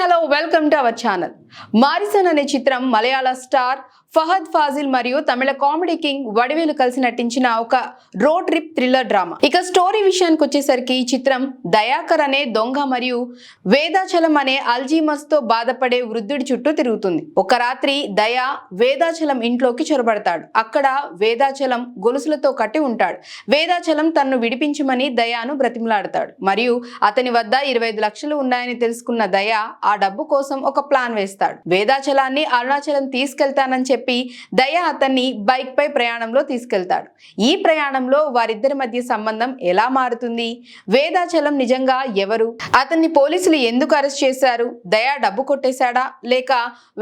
Hello welcome to our channel. Morrison అనే చిత్రం మలయాళ star Fahadh Faasil మరియు తమిళ కామెడీ కింగ్ వడివేలు కలిసి నటించిన ఒక రోడ్ ట్రిప్ థ్రిల్లర్ డ్రామా. ఇక స్టోరీ విషయానికి వచ్చేసరికి ఈ చిత్రం దయాకర్ అనే దొంగ మరియు వేదాచలం అనే అల్జీమర్స్ తో బాధపడే వృద్ధుడి చుట్టూ తిరుగుతుంది. ఒక రాత్రి దయా వేదాచలం ఇంట్లోకి చొరబడతాడు. అక్కడ వేదాచలం గొలుసులతో కట్టి ఉంటాడు. వేదాచలం తన్ను విడిపించమని దయాను బ్రతిమలాడతాడు మరియు అతని వద్ద 25 లక్షలు ఉన్నాయని తెలుసుకున్న దయా ఆ డబ్బు కోసం ఒక ప్లాన్ వేస్తాడు. వేదాచలాన్ని అరుణాచలం తీసుకెళ్తానని చెప్పి దయా అతన్ని బైక్ పై ప్రయాణంలో తీసుకెళ్తాడు. ఈ ప్రయాణంలో వారిద్దరి మధ్య సంబంధం ఎలా మారుతుంది? వేదాచలం నిజంగా ఎవరు? అతన్ని పోలీసులు ఎందుకు అరెస్ట్ చేశారు? దయా డబ్బు కొట్టేశాడా లేక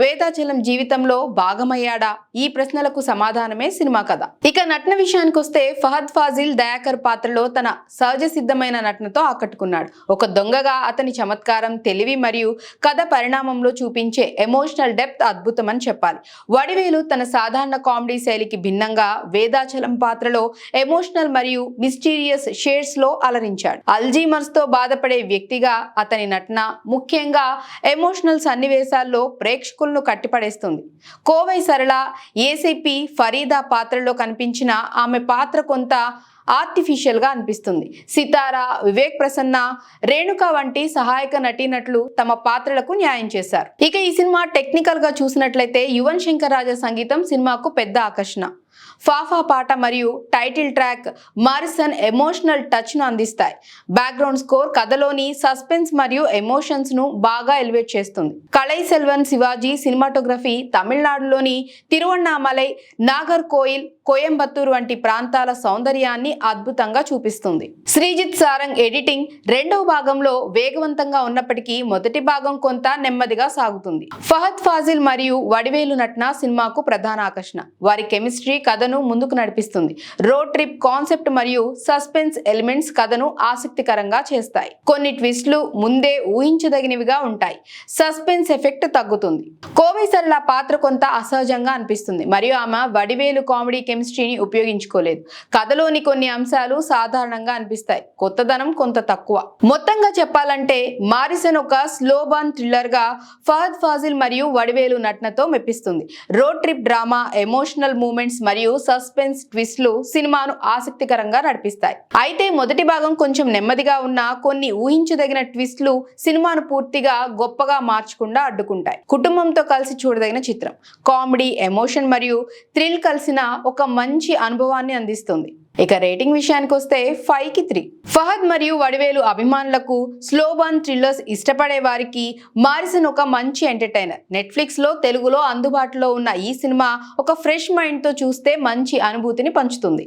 వేదాచలం జీవితంలో భాగమయ్యాడా? ఈ ప్రశ్నలకు సమాధానమే సినిమా కథ. ఇక నటన విషయానికి వస్తే ఫహద్ ఫాజిల్ దయాకర్ పాత్రలో తన సహజ సిద్ధమైన నటనతో ఆకట్టుకున్నాడు. ఒక దొంగగా అతని చమత్కారం, తెలివి మరియు కథ పరిణామంలో చూపించే ఎమోషనల్ డెప్త్ అద్భుతమని చెప్పాలి. వడివేలు తన సాధారణ కామెడీ శైలికి భిన్నంగా వేదాచలం పాత్రలో ఎమోషనల్ మరియు మిస్టీరియస్ షేడ్స్ లో అలరించాడు. అల్జీమర్స్ తో బాధపడే వ్యక్తిగా అతని నటన, ముఖ్యంగా ఎమోషనల్ సన్నివేశాల్లో ప్రేక్షకులను కట్టిపడేస్తుంది. కోవై సరళ ఏసీపీ ఫరీదా పాత్రలో కనిపించిన ఆమె పాత్ర కొంత ఆర్టిఫిషియల్ గా అనిపిస్తుంది. సితారా, వివేక్ ప్రసన్న, రేణుక వంటి సహాయక నటీనటులు తమ పాత్రలకు న్యాయం చేశారు. ఇక ఈ సినిమా టెక్నికల్ గా చూసినట్లయితే యువన్ శంకర్ రాజా సంగీతం సినిమాకు పెద్ద ఆకర్షణ. ఫాఫా పాట మరియు title track Morrison emotional touch ను అందిస్తాయి. బ్యాక్గ్రౌండ్ స్కోర్ కథలోని సస్పెన్స్ మరియు ఎమోషన్స్ ను బాగా ఎలివేట్ చేస్తుంది. కళై సెల్వన్ శివాజీ సినిమాటోగ్రఫీ తమిళనాడులోని తిరువన్నామలై, నాగర్కోయిల్, కోయంబత్తూరు వంటి ప్రాంతాల సౌందర్యాన్ని అద్భుతంగా చూపిస్తుంది. శ్రీజిత్ సారంగ్ ఎడిటింగ్ రెండవ భాగంలో వేగవంతంగా ఉన్నప్పటికీ మొదటి భాగం కొంత నెమ్మదిగా సాగుతుంది. ఫహద్ ఫాజిల్ మరియు వడివేలు నటన సినిమాకు ప్రధాన ఆకర్షణ. వారి కెమిస్ట్రీ కథను ముందుకు నడిపిస్తుంది. రోడ్ ట్రిప్ కాన్సెప్ట్ మరియు సస్పెన్స్ ఎలిమెంట్స్ కథను ఆసక్తికరంగా చేస్తాయి. కొన్ని ట్విస్టులు ముందే ఊహించదగినవిగా ఉంటాయి. సస్పెన్స్ ఎఫెక్ట్ తగ్గుతుంది. కోవై సరళ పాత్ర కొంత అసహజంగా అనిపిస్తుంది మరియు ఆమె వడివేలు కామెడీ కెమిస్ట్రీని ఉపయోగించుకోలేదు. కథలోని కొన్ని అంశాలు సాధారణంగా అనిపిస్తాయి. కొత్తదనం కొంత తక్కువ. మొత్తంగా చెప్పాలంటే మారిసన్ ఒక స్లో బర్న్ థ్రిల్లర్ గా ఫహద్ ఫాజిల్ మరియు వడివేలు నటనతో మెప్పిస్తుంది. Road trip drama, emotional moments మరియు సస్పెన్స్ ట్విస్ట్లు సినిమాను ఆసక్తికరంగా నడిపిస్తాయి. అయితే మొదటి భాగం కొంచెం నెమ్మదిగా ఉన్న కొన్ని ఊహించదగిన ట్విస్ట్లు సినిమాను పూర్తిగా గొప్పగా మార్చకుండా అడ్డుకుంటాయి. కుటుంబంతో కలిసి చూడదగిన చిత్రం. కామెడీ, ఎమోషన్ మరియు థ్రిల్ కలిసిన ఒక మంచి అనుభవాన్ని అందిస్తుంది. ఇక రేటింగ్ విషయానికి వస్తే 5కి 3. ఫహద్ మరియు వడివేలు అభిమానులకు, స్లో బర్న్ థ్రిల్లర్స్ ఇష్టపడే వారికి మారిసన్ ఒక మంచి ఎంటర్టైనర్. నెట్ఫ్లిక్స్ లో తెలుగులో అందుబాటులో ఉన్న ఈ సినిమా ఒక ఫ్రెష్ మైండ్ తో చూస్తే మంచి అనుభూతిని పంచుతుంది.